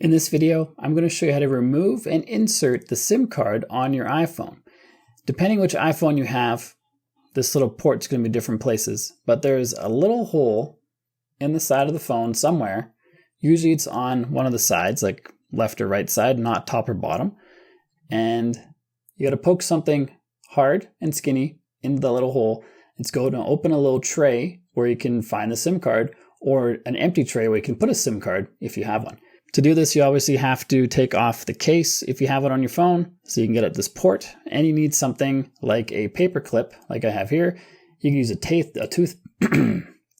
In this video, I'm going to show you how to remove and insert the SIM card on your iPhone. Depending which iPhone you have, this little port's going to be different places, but there's a little hole in the side of the phone somewhere. Usually it's on one of the sides, like left or right side, not top or bottom. And you got to poke something hard and skinny into the little hole. It's going to open a little tray where you can find the SIM card, or an empty tray where you can put a SIM card if you have one. To do this, you obviously have to take off the case if you have it on your phone so you can get at this port, and you need something like a paper clip like I have here. You can use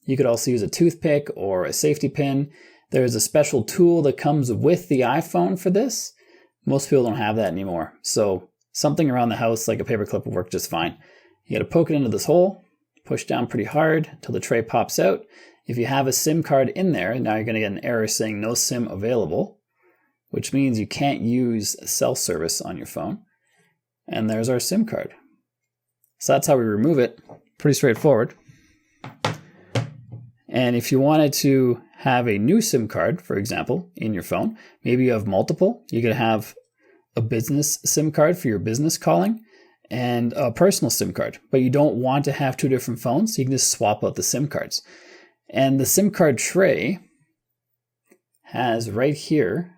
you could also use a toothpick or a safety pin. There's a special tool that comes with the iPhone for this. Most people don't have that anymore, so something around the house like a paper clip will work just fine. You got to poke it into this hole, push down pretty hard until the tray pops out. If you have a SIM card in there, now you're going to get an error saying no SIM available, which means you can't use cell service on your phone. And there's our SIM card. So that's how we remove it. Pretty straightforward. And if you wanted to have a new SIM card, for example, in your phone, maybe you have multiple. You could have a business SIM card for your business calling and a personal SIM card, but you don't want to have two different phones, so you can just swap out the SIM cards. And the SIM card tray has right here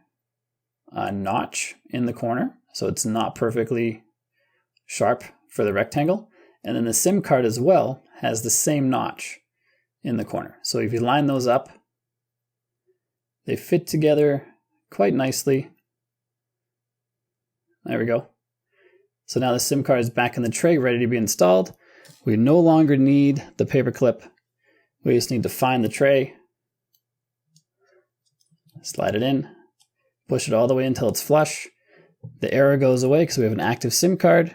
a notch in the corner, so it's not perfectly sharp for the rectangle. And then the SIM card as well has the same notch in the corner. So if you line those up, they fit together quite nicely. There we go. So now the SIM card is back in the tray, ready to be installed. We no longer need the paper clip. We just need to find the tray, slide it in, push it all the way until it's flush. The error goes away because we have an active SIM card.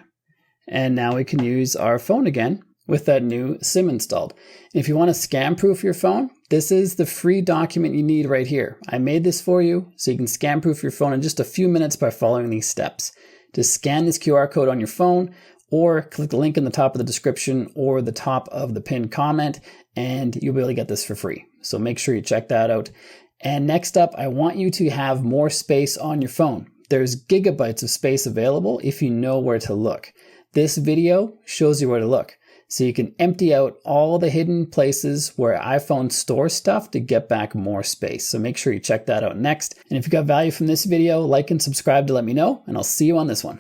And now we can use our phone again with that new SIM installed. And if you want to scam proof your phone, this is the free document you need right here. I made this for you so you can scam proof your phone in just a few minutes by following these steps. Just scan this QR code on your phone, or click the link in the top of the description or the top of the pinned comment, and you'll be able to get this for free. So make sure you check that out. And next up, I want you to have more space on your phone. There's gigabytes of space available if you know where to look. This video shows you where to look. So you can empty out all the hidden places where iPhone stores stuff to get back more space. So make sure you check that out next. And if you got value from this video, like and subscribe to let me know, and I'll see you on this one.